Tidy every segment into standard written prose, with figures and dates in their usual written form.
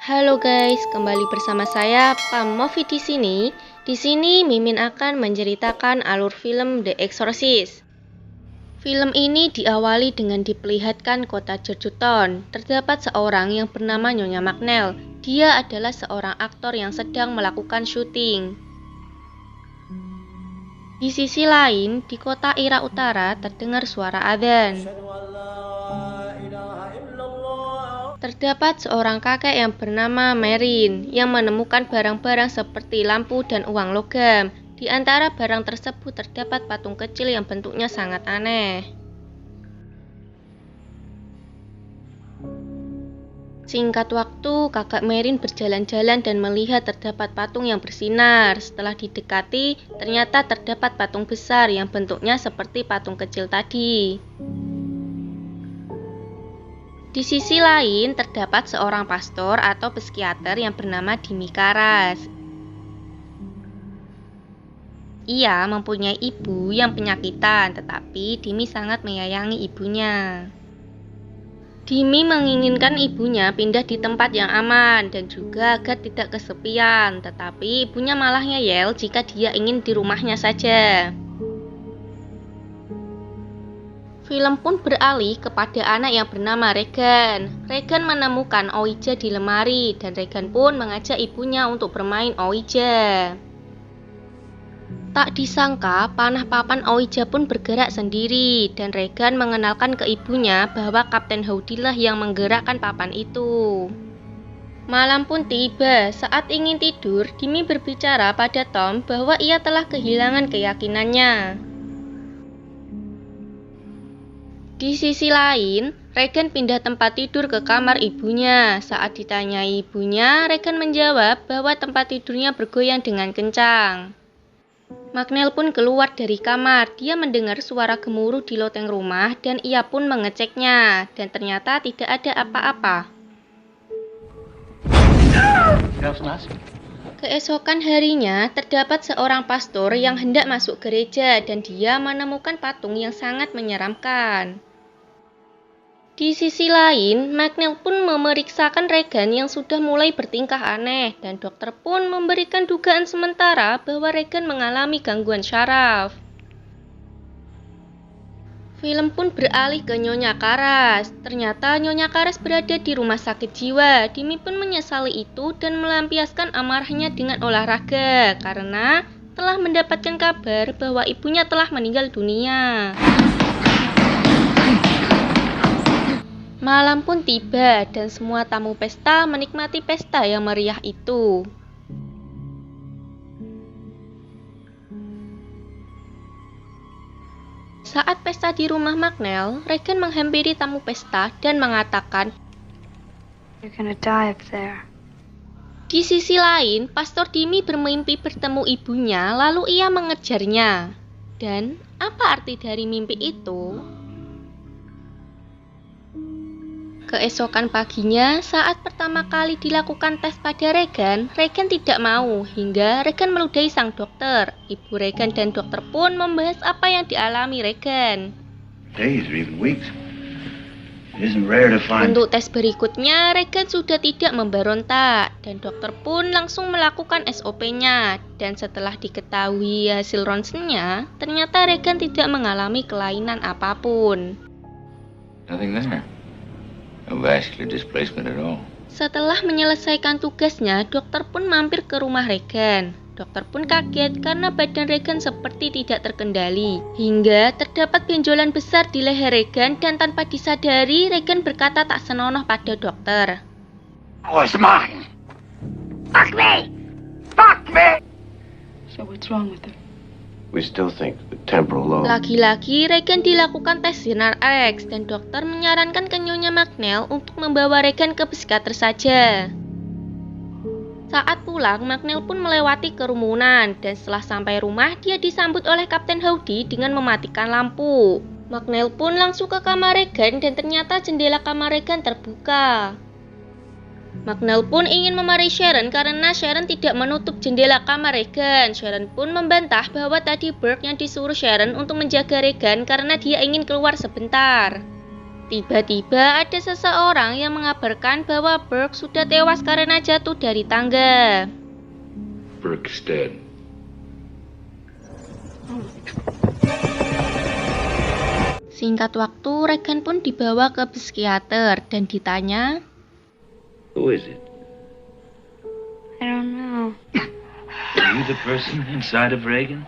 Halo guys, kembali bersama saya Pam Movi di sini. Di sini Mimin akan menceritakan alur film The Exorcist. Film ini diawali dengan diperlihatkan kota Georgetown. Terdapat seorang yang bernama Nyonya Magnell. Dia adalah seorang aktor yang sedang melakukan syuting. Di sisi lain, di kota Irak Utara terdengar suara adzan. Terdapat seorang kakek yang bernama Marin yang menemukan barang-barang seperti lampu dan uang logam. Di antara barang tersebut terdapat patung kecil yang bentuknya sangat aneh. Singkat waktu, kakak Marin berjalan-jalan dan melihat terdapat patung yang bersinar. Setelah didekati, ternyata terdapat patung besar yang bentuknya seperti patung kecil tadi. Di sisi lain, terdapat seorang pastor atau psikiater yang bernama Dimi Karas. Ia mempunyai ibu yang penyakitan, tetapi Dimi sangat menyayangi ibunya. Dimi menginginkan ibunya pindah di tempat yang aman dan juga agar tidak kesepian, tetapi ibunya malah ngeyel jika dia ingin di rumahnya saja. Film pun beralih kepada anak yang bernama Regan. Regan menemukan Ouija di lemari dan Regan pun mengajak ibunya untuk bermain Ouija. Tak disangka, panah papan Ouija pun bergerak sendiri dan Regan mengenalkan ke ibunya bahwa Kapten Howdy lah yang menggerakkan papan itu. Malam pun tiba. Saat ingin tidur, Dimi berbicara pada Tom bahwa ia telah kehilangan keyakinannya. Di sisi lain, Regan pindah tempat tidur ke kamar ibunya. Saat ditanyai ibunya, Regan menjawab bahwa tempat tidurnya bergoyang dengan kencang. Magnell pun keluar dari kamar. Dia mendengar suara gemuruh di loteng rumah dan ia pun mengeceknya. Dan ternyata tidak ada apa-apa. Keesokan harinya, terdapat seorang pastor yang hendak masuk gereja dan dia menemukan patung yang sangat menyeramkan. Di sisi lain, Magnell pun memeriksakan Regan yang sudah mulai bertingkah aneh dan dokter pun memberikan dugaan sementara bahwa Regan mengalami gangguan syaraf. Film pun beralih ke Nyonya Karas. Ternyata Nyonya Karas berada di rumah sakit jiwa. Dimi pun menyesali itu dan melampiaskan amarahnya dengan olahraga karena telah mendapatkan kabar bahwa ibunya telah meninggal dunia. Malam pun tiba dan semua tamu pesta menikmati pesta yang meriah itu. Saat pesta di rumah Magnell, Regan menghampiri tamu pesta dan mengatakan, "You're gonna die up there." Di sisi lain, Pastor Dimi bermimpi bertemu ibunya lalu ia mengejarnya. Dan apa arti dari mimpi itu? Keesokan paginya, saat pertama kali dilakukan tes pada Regan, Regan tidak mau hingga Regan meludahi sang dokter. Ibu Regan dan dokter pun membahas apa yang dialami Regan. Untuk tes berikutnya, Regan sudah tidak memberontak dan dokter pun langsung melakukan SOP-nya. Dan setelah diketahui hasil ronsennya, ternyata Regan tidak mengalami kelainan apapun. Nothing there. No vascular displacement at all. Setelah menyelesaikan tugasnya, dokter pun mampir ke rumah Regan. Dokter pun kaget karena badan Regan seperti tidak terkendali. Hingga terdapat benjolan besar di leher Regan dan tanpa disadari, Regan berkata tak senonoh pada dokter. Was mine. Fuck me. Fuck me. So what's wrong with her? We still think the temporal lobe. Lagi-lagi, Regan dilakukan tes sinar X dan dokter menyarankan ke Nyonya Magnell untuk membawa Regan ke psikiater saja. Saat pulang, Magnell pun melewati kerumunan dan setelah sampai rumah, dia disambut oleh Kapten Howdy dengan mematikan lampu. Magnell pun langsung ke kamar Regan dan ternyata jendela kamar Regan terbuka. Magnell pun ingin memarahi Sharon karena Sharon tidak menutup jendela kamar Regan. Sharon pun membantah bahwa tadi Burke yang disuruh Sharon untuk menjaga Regan karena dia ingin keluar sebentar. Tiba-tiba ada seseorang yang mengabarkan bahwa Burke sudah tewas karena jatuh dari tangga. Burke's dead. Singkat waktu, Regan pun dibawa ke psikiater dan ditanya, Who is it? I don't know. Are you the person inside of Reagan?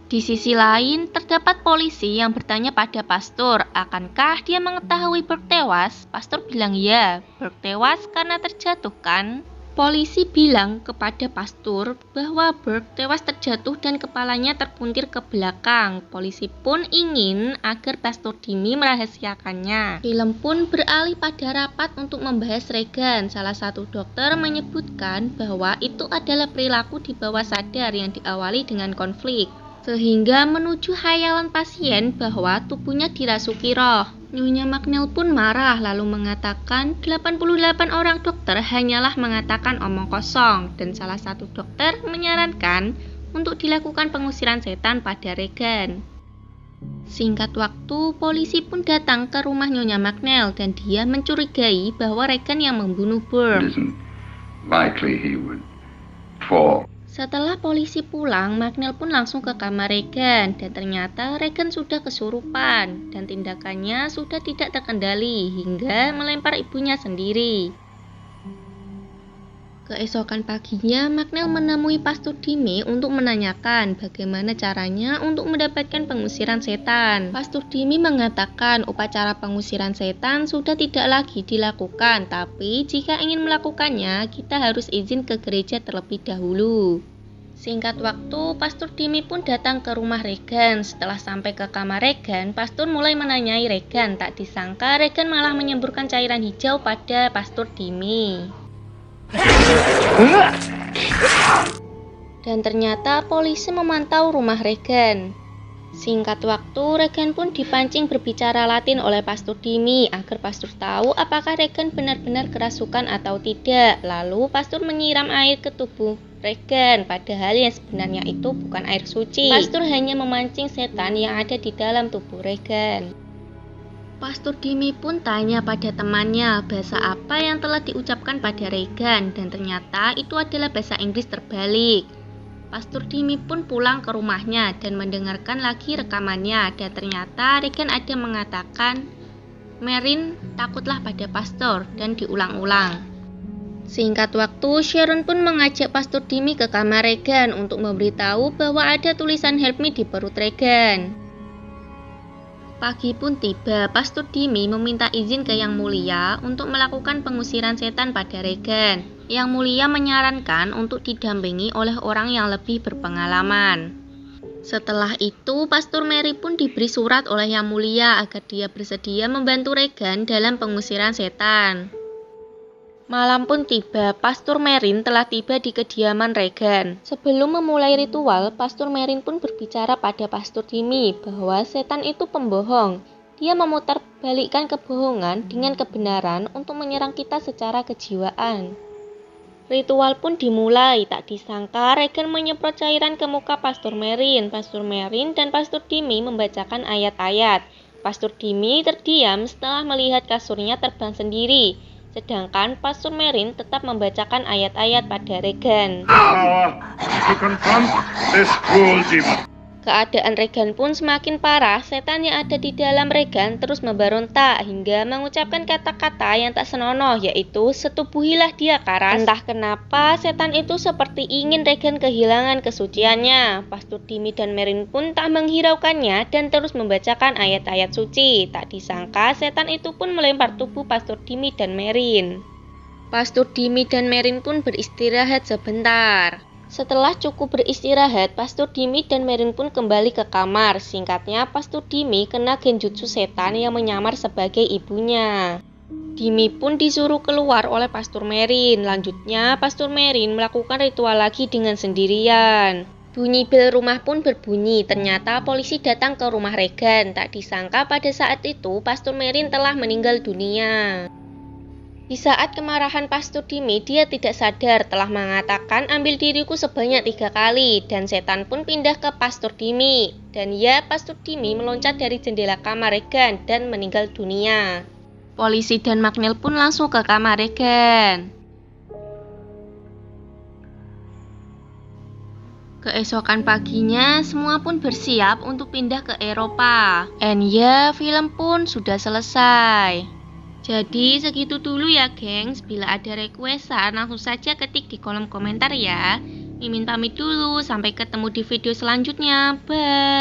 Di sisi lain, terdapat polisi yang bertanya pada pastor, akankah dia mengetahui Burke tewas? Pastor bilang ya, Burke tewas karena terjatuh kan? Polisi bilang kepada pastor bahwa Burke tewas terjatuh dan kepalanya terpuntir ke belakang. Polisi pun ingin agar pastor Dimi merahasiakannya. Film pun beralih pada rapat untuk membahas Regan. Salah satu dokter menyebutkan bahwa itu adalah perilaku di bawah sadar yang diawali dengan konflik, sehingga menuju khayalan pasien bahwa tubuhnya dirasuki roh. Nyonya Magnell pun marah lalu mengatakan 88 orang dokter hanyalah mengatakan omong kosong, dan salah satu dokter menyarankan untuk dilakukan pengusiran setan pada Regan. Singkat waktu, polisi pun datang ke rumah Nyonya Magnell dan dia mencurigai bahwa Regan yang membunuh Burke. Likely he would fall. Setelah polisi pulang, Magnell pun langsung ke kamar Regan dan ternyata Regan sudah kesurupan dan tindakannya sudah tidak terkendali hingga melempar ibunya sendiri. Keesokan paginya, Magnell menemui Pastor Dimi untuk menanyakan bagaimana caranya untuk mendapatkan pengusiran setan. Pastor Dimi mengatakan upacara pengusiran setan sudah tidak lagi dilakukan, tapi jika ingin melakukannya, kita harus izin ke gereja terlebih dahulu. Singkat waktu, Pastor Dimi pun datang ke rumah Regan. Setelah sampai ke kamar Regan, Pastor mulai menanyai Regan. Tak disangka, Regan malah menyemburkan cairan hijau pada Pastor Dimi. Dan ternyata polisi memantau rumah Regan. Singkat waktu, Regan pun dipancing berbicara Latin oleh Pastor Dimi agar Pastor tahu apakah Regan benar-benar kerasukan atau tidak. Lalu Pastor menyiram air ke tubuh Regan, padahal yang sebenarnya itu bukan air suci. Pastor hanya memancing setan yang ada di dalam tubuh Regan. Pastor Dimi pun tanya pada temannya bahasa apa yang telah diucapkan pada Regan, dan ternyata itu adalah bahasa Inggris terbalik. Pastor Dimi pun pulang ke rumahnya dan mendengarkan lagi rekamannya, dan ternyata Regan ada mengatakan, "Marin, takutlah pada pastor," dan diulang-ulang. Singkat waktu, Sharon pun mengajak Pastor Dimi ke kamar Regan untuk memberitahu bahwa ada tulisan "Help me" di perut Regan. Pagi pun tiba, Pastor Dimi meminta izin ke Yang Mulia untuk melakukan pengusiran setan pada Regan. Yang Mulia menyarankan untuk didampingi oleh orang yang lebih berpengalaman. Setelah itu, Pastor Mary pun diberi surat oleh Yang Mulia agar dia bersedia membantu Regan dalam pengusiran setan. Malam pun tiba, Pastor Merin telah tiba di kediaman Regan. Sebelum memulai ritual, Pastor Merin pun berbicara pada Pastor Dimi bahwa setan itu pembohong. Dia memutarbalikkan kebohongan dengan kebenaran untuk menyerang kita secara kejiwaan. Ritual pun dimulai, tak disangka Regan menyemprot cairan ke muka Pastor Merin. Pastor Merin dan Pastor Dimi membacakan ayat-ayat. Pastor Dimi terdiam setelah melihat kasurnya terbang sendiri. Sedangkan Pastor Merin tetap membacakan ayat-ayat pada Regan. Keadaan Regan pun semakin parah. Setan yang ada di dalam Regan terus memberontak hingga mengucapkan kata-kata yang tak senonoh, yaitu "setubuhilah dia Karas." Entah kenapa setan itu seperti ingin Regan kehilangan kesuciannya. Pastor Dimi dan Merin pun tak menghiraukannya dan terus membacakan ayat-ayat suci. Tak disangka setan itu pun melempar tubuh Pastor Dimi dan Merin. Pastor Dimi dan Merin pun beristirahat sebentar. Setelah cukup beristirahat, Pastor Dimi dan Merin pun kembali ke kamar. Singkatnya, Pastor Dimi kena genjutsu setan yang menyamar sebagai ibunya. Dimi pun disuruh keluar oleh Pastor Merin. Lanjutnya, Pastor Merin melakukan ritual lagi dengan sendirian. Bunyi bel rumah pun berbunyi. Ternyata polisi datang ke rumah Regan. Tak disangka pada saat itu, Pastor Merin telah meninggal dunia. Di saat kemarahan Pastor Dimi, dia tidak sadar telah mengatakan ambil diriku sebanyak 3 kali, dan setan pun pindah ke Pastor Dimi. Dan ya, Pastor Dimi meloncat dari jendela kamar Regan dan meninggal dunia. Polisi dan McNeil pun langsung ke kamar Regan. Keesokan paginya, semua pun bersiap untuk pindah ke Eropa. And ya, film pun sudah selesai. Jadi segitu dulu ya gengs, bila ada requestan langsung saja ketik di kolom komentar ya. Mimin pamit dulu, sampai ketemu di video selanjutnya, bye.